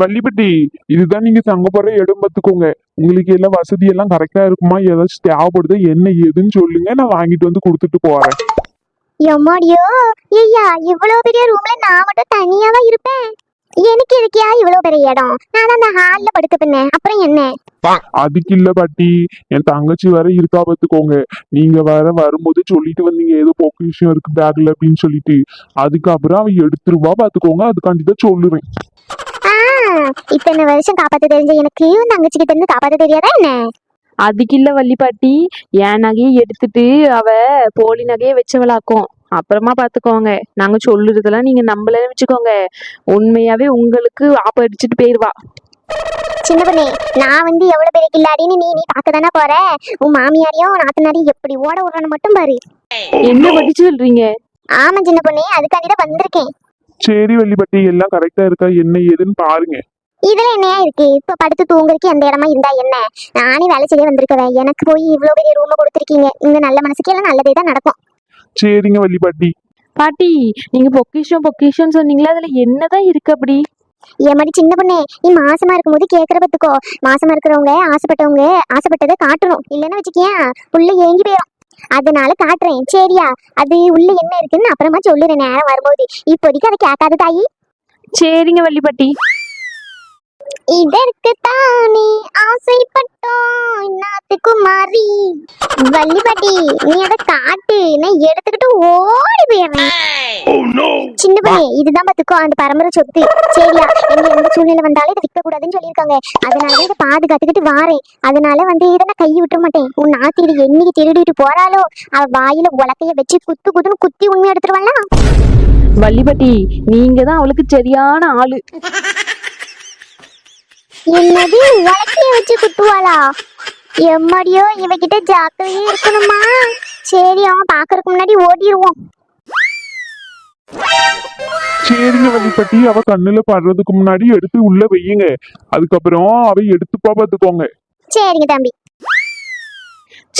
வள்ளிப்பட்டி, இதுதான் நீங்க தங்க போற இடம் பார்த்துக்கோங்க. உங்களுக்கு எல்லாம் வசதி எல்லாம் கரெக்டா இருக்குமா? ஏதாச்சும் தேவைப்படுதா என்ன ஏதுன்னு சொல்லுங்க, நான் வாங்கிட்டு வந்து கொடுத்துட்டு போறேன். எம்மாடியோ, ஐயா இவ்வளவு பெரிய ரூம்ல நான் மட்டும் தனியாவா இருப்பேன்? எனக்கு எதுக்கியா இவ்வளவு பெரிய இடம்? நான் அந்த ஹால்ல படுக்க பின்னேன், அப்புறம் என்ன? அதுக்கு இல்ல பாட்டி, என் தங்கச்சி வேற இருக்கா பார்த்துக்கோங்க. நீங்க வேற வரும்போது சொல்லிட்டு வந்தீங்க ஏதோ பொக்கிஷம் இருக்கு பேக்ல அப்படின்னு சொல்லிட்டு. அதுக்கப்புறம் அவ எடுத்துருவா பார்த்துக்கோங்க, அதுக்காண்டி தான் சொல்லுறேன். ஆ, இத்தனை வருஷம் காப்பாத்த தெரிஞ்ச எனக்கு உன் தங்கச்சி கிட்ட இருந்து காப்பாத்த தெரியாதா என்ன? அதுக்கு இல்ல வள்ளிப்பாட்டி, என் நகையை எடுத்துட்டு அவ போலி நகையை வச்சவளாக்கும். அப்புறமா பாத்துக்கோங்க, நாங்க சொல்லுறதெல்லாம் நீங்க நம்பலன்னு வச்சுக்கோங்க, உண்மையாவே உங்களுக்கு ஆப்ப அடிச்சுட்டு போயிருவா. சின்ன பொண்ணே, நான் வந்து எவ்வளவு பெரிய கில்லாடின்னு நீ பார்க்க தானே போற. உன் மாமியாரையும் நாத்தனாரையும் எப்படி ஓட விடுறன்னு மட்டும் பாரு. என்ன படிச்சு சொல்றீங்க? ஆமா சின்ன பொண்ணே, அதுக்காண்டி தான் வந்திருக்கேன். சரி வள்ளிப்பட்டி, எல்லாம் கரெக்டா இருக்கா என்ன ஏதுன்னு பாருங்க. இதுல என்னையா இருக்கு? இப்ப படுத்து தூங்குறதுக்கு எந்த இடமா இருந்தா என்ன? நானே வேலை செய்ய வந்திருக்கேன், எனக்கு போய் இவ்வளவு பெரிய ரூம கொடுத்துருக்கீங்க. இங்க நல்ல மனசுக்கு எல்லாம் நல்லதே தான் நடக்கும். சரிங்க வள்ளிப்பாட்டி. பாட்டி, நீங்க பொக்கிஷம் பொக்கிஷம் சொன்னீங்களா, அதுல என்னதான் இருக்கு அப்படி? ஏமாடி சின்ன பொண்ணே, நீ மாசமா இருக்கும்போது கேக்குற பத்துக்கோ. மாசமா இருக்கிறவங்க ஆசைப்பட்டவங்க ஆசைப்பட்டதை காட்டணும், இல்லைன்னு வச்சுக்கியா புள்ள ஏங்கி போயிடும். அதனால காட்டுறேன், சரியா? அது உள்ள என்ன இருக்குன்னு அப்புறமா சொல்லுறேன் நேரம் வரும்போது. இப்போதைக்கு அதை கேட்காத தாயி. சரிங்க வள்ளிப்பாட்டி. இதற்குத்தானே ஆசைப்பட்டோம் நாத்துக்குமாரி. வள்ளிப்பாட்டி, நீ அதை காட்டு, நான் எடுத்துக்கிட்டு ஓடி போயிடுறேன். சின்ன பையே, இதுதான் பாத்துக்கோ அந்த பரம்பரை சொத்து, சரியா? எந்த சூழ்நிலை வந்தாலும் இதை விற்க கூடாதுன்னு சொல்லியிருக்காங்க. அதனால இதை பாதுகாத்துக்கிட்டு வாரேன். அதனால வந்து இதை நான் கை விட்டுற மாட்டேன். உன் நாத்திரி என்னைக்கு திருடிட்டு போறாளோ அவ வாயில உலக்கைய வச்சு குத்து குத்துன்னு குத்தி உண்மை எடுத்துருவாளா? வள்ளிப்பாட்டி, நீங்க தான் அவளுக்கு சரியான ஆளு. என்னது, உலக்கைய வச்சு குத்துவாளா? எம்மாடியோ, இவகிட்ட ஜாக்கிரதையே இருக்கணுமா? சரி, அவன் பாக்குறதுக்கு முன்னாடி ஓடிடுவோம். சரிங்க வள்ளிப்பட்டி, அவ கண்ணுல படுறதுக்கு முன்னாடி எடுத்து உள்ள வையுங்க. அதுக்கப்புறம் அவ எடுத்துப்பா பார்த்துக்கோங்க. சரிங்க தம்பி.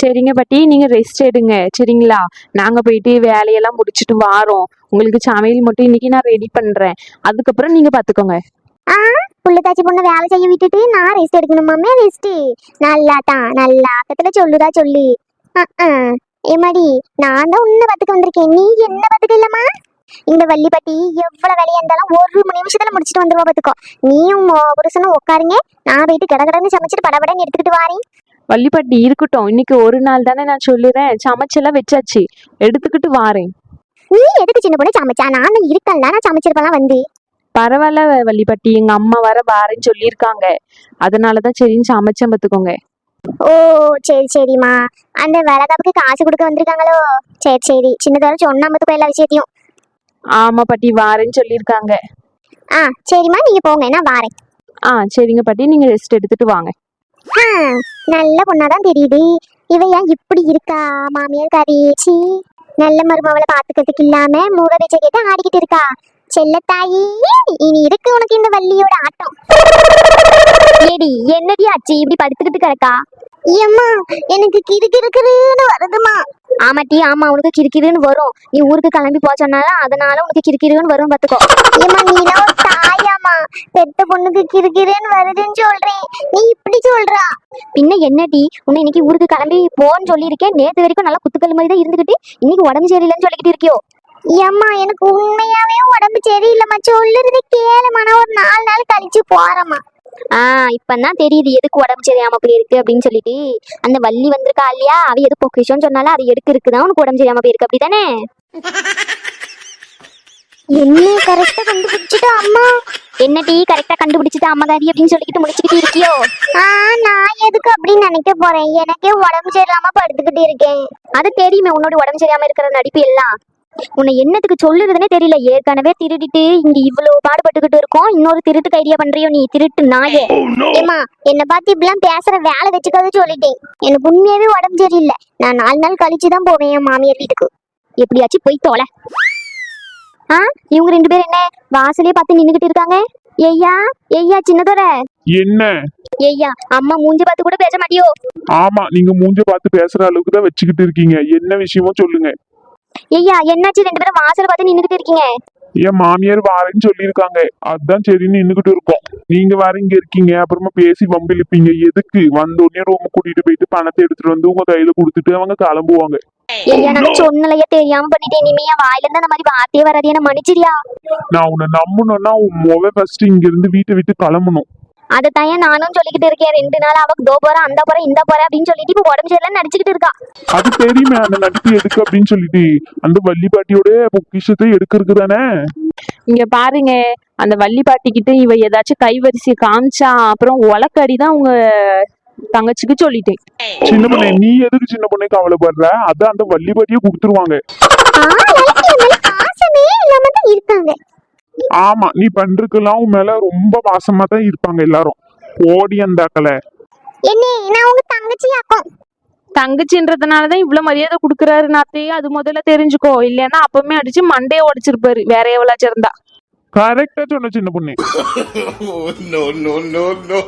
சரிங்க பாட்டி, நீங்க ரெஸ்ட் எடுங்க, சரிங்களா? நாங்க போயிட்டு வேலையெல்லாம் முடிச்சிட்டு வாரோம். உங்களுக்கு சமையல் மட்டும் இன்னைக்கு நான் ரெடி பண்றேன், அதுக்கப்புறம் நீங்க பாத்துக்கோங்க. ஆ, புள்ளத்தாச்சி பொண்ணு வேலை செய்ய விட்டுட்டு நான் ரெஸ்ட் எடுக்கணுமாமே? ரெஸ்ட் நல்லாட்டான், நல்லா ஆக்கத்துல சொல்லுதா சொல்லு. ஏமாடி, நான் தான் உன்னை பாத்துக்க வந்திருக்கேன், நீ என்ன பாத்துக்க இல்லம்மா? இந்த வள்ளிப்பட்டி எவ்வளவு வேலையா இருந்தாலும் ஒரு நிமிஷத்துல முடிச்சிட்டு வந்துருவா பாத்துக்கோ. நீயும் புருஷனும் உட்காருங்க, நான் போயிட்டு கடகடன்னு சமைச்சிட்டு படபடன்னு எடுத்துக்கிட்டு வாரேன். வள்ளிப்பாட்டி இருக்கட்டும், இன்னைக்கு ஒரு நாள் தானே, நான் சொல்லுறேன். சமைச்செல்லாம் வச்சாச்சு, எடுத்துக்கிட்டு வாரேன். நீ எதுக்கு சின்ன பொண்ணு சமைச்சா? நான் தான் இருக்கேன்ல, நான் சமைச்சிருப்பலாம் வந்து. பரவாயில்ல வள்ளிப்பாட்டி, எங்க அம்மா வர வாரேன்னு சொல்லியிருக்காங்க, அதனாலதான் சரின்னு சமைச்சேன் பாத்துக்கோங்க. ஓ, சரி சரிம்மா. அந்த வேலைக்காப்புக்கு காசு கொடுக்க வந்திருக்காங்களோ? சரி சரி, சின்னதோட சொன்னா மத்துக்கோ எல்லா விஷயத்தையும். ஆமா பாட்டி, வாரேன்னு சொல்லியிருக்காங்க. ஆ சரிம்மா, நீங்க போங்க, நான் வாரேன். சரிங்க பாட்டி, நீங்க ரெஸ்ட் எடுத்துட்டு வாங்க. நல்ல பொண்ணாதான் தெரியுது. இவ ஏன் இப்படி இருக்கா? மாமியார் காரிச்சி நல்ல மருமவளை பாத்துக்கிறதுக்கு இல்லாம மூக பேச்ச கேட்டு ஆடிக்கிட்டு இருக்கா. செல்லத்தாயி, இனி இருக்கு உனக்கு இந்த வள்ளியோட ஆட்டம். ஏடி, என்னடி ஆச்சு இப்படி படுத்துக்கிட்டு கிடக்கா? ஏம்மா, எனக்கு கிறுகிறுன்னு வருதுமா. ஆமாட்டி, ஆமா, உனக்கு கிறுகிறுன்னு வரும். நீ ஊருக்கு கிளம்பி போ சொன்னால அதனால உனக்கு கிறுகிறுன்னு வரும் பாத்துக்கோ. ஏம்மா, நீனா ஒரு தாயாமா? பெத்த பொண்ணுக்கு கிறுகிறுன்னு வருதுன்னு சொல்றேன், நீ இப்படி சொல்றா? பின்ன என்னடி, உன்னை இன்னைக்கு ஊருக்கு கிளம்பி போன்னு சொல்லியிருக்கேன். நேத்து வரைக்கும் நல்லா குத்துக்கல் மாதிரி தான் இருந்துகிட்டு இன்னைக்கு உடம்பு சரியில்லைன்னு சொல்லிக்கிட்டு இருக்கியோ? ஏம்மா, எனக்கு உண்மையாவே உடம்பு சரியில்லைம்மா, சொல்லுறது கேளுமா. நான் ஒரு 4 நாள் கழிச்சு போறேம்மா. இப்பதான் தெரியுது எதுக்கு உடம்பு சரியாம போயிருக்கு அப்படின்னு சொல்லிட்டு. அந்த வள்ளி வந்திருக்கா இல்லையா, அவ எது பொக்கிஷம் சொன்னாலும் அது எடுக்க இருக்குதான் உனக்கு உடம்பு சரியாம போயிருக்கு, அப்படித்தானே? என்ன கரெக்டா கண்டுபிடிச்சிட்டா அம்மா? என்ன டீ கரெக்டா கண்டுபிடிச்சிட்டா அம்மா காரி அப்படின்னு சொல்லிக்கிட்டு முடிச்சுக்கிட்டு இருக்கியோ? நான் எதுக்கு அப்படின்னு நினைக்க போறேன், எனக்கே உடம்பு சரியில்லாம படுத்துக்கிட்டு இருக்கேன். அது தெரியுமே, உன்னோட உடம்பு சரியாம இருக்கிற நடிப்பு எல்லாம். உன்னை என்னத்துக்கு சொல்லுறதுனே தெரியல. ஏற்கனவே திருடிட்டு இங்க இவ்வளவு பாடுபட்டுக்கிட்டு இருக்கோம், இன்னொரு திருட்டுக்கு ஐடியா பண்றியோ நீ, திருட்டு நாயே. ஏமா, என்ன பார்த்து இப்படிலாம் பேசுற வேலை வச்சுக்காத சொல்லிட்டேன். எனக்கு உண்மையாவே உடம்பு சரியில்லை, நான் 4 நாள் கழிச்சுதான் போவேன் என் மாமியார் வீட்டுக்கு. எப்படியாச்சும் போய் தோலை. இவங்க 2 பேரும் என்ன வாசலே பார்த்து நின்னுகிட்டு இருக்காங்க? ஐயா ஐயா, சின்னதோர என்ன? ஐயா, அம்மா மூஞ்சி பார்த்து கூட பேச மாட்டியோ? ஆமா, நீங்க மூஞ்ச பார்த்து பேசுற அளவுக்கு தான் வச்சுக்கிட்டு இருக்கீங்க. என்ன விஷயமோ சொல்லுங்க. ஐயா, என்னாச்சு? 2 பேரும் வாசல பார்த்து நின்னுகிட்டு இருக்கீங்க. என் மாமியார் வாரேன்னு சொல்லியிருக்காங்க. அதான் சரின்னு நின்னுகிட்டு இருக்கோம். நீங்க வேற இங்க இருக்கீங்க, அப்புறமா பேசி வம்பிழுப்பீங்க. எதுக்கு? வந்த உடனே ரூம் கூட்டிட்டு போயிட்டு பணத்தை எடுத்துட்டு வந்து உங்க கையில கொடுத்துட்டு அவங்க கிளம்புவாங்க. ஐயா நாங்க சொன்னலையே தெரியாம பண்ணிட்டேன். இனிமே என் வாயில இருந்து அந்த மாதிரி வார்த்தையே வராது. என்ன மன்னிச்சிடியா? நான் உன்னை நம்பணும்னா உன் ஃபர்ஸ்ட் இங்க இருந்து வீட்டை விட்டு கிளம்பணும். அதைத்தான் நானும் சொல்லிக்கிட்டு இருக்கேன். 2 நாள் அவக்கு தோ போறேன் அந்த போறேன் இந்த போறேன் அப்படின்னு சொல்லிட்டு இப்ப உடம்பு சரியில்லைன்னு நடிச்சுக்கிட்டு இருக்கா. அது தெரியுமே அந்த நடிப்பு எதுக்கு அப்படின்னு சொல்லிட்டு, அந்த வள்ளி பாட்டியோட பொக்கிஷத்தை எடுக்கிறதுக்கு தானே. இங்க பாருங்க, அந்த வள்ளி பாட்டி கிட்ட இவ ஏதாச்சும் கைவரிசையை காமிச்சா அப்புறம் உலக்கடிதான் உங்க தங்கச்சிக்கு சொல்லிட்டேன். சின்ன பொண்ணே, நீ எதுக்கு சின்ன பொண்ணே கவலைப்படுற? அதான் அந்த வள்ளி பாட்டியை கொடுத்துருவாங்க. பாசமே இல்லாம தான் இருக்காங்க. ஆமா, நீ பண்றதுக்கெல்லாம் உன் மேல ரொம்ப பாசமா தான் இருப்பாங்க எல்லாரும். ஓடி அந்தாக்கல. என்ன நான் உங்க தங்கச்சி ஆக்கும். தங்கச்சின்றதுனாலதான் இவ்வளவு மரியாதை கொடுக்கறாரு நாத்தே. அது முதல்ல தெரிஞ்சுக்கோ, இல்லைன்னா அப்பவுமே அடிச்சு மண்டையை உடைச்சிருப்பாரு வேற எவ்வளாச்சும் இருந்தா. கரெக்டா சொன்ன சின்ன பொண்ணு. no, no, no, no.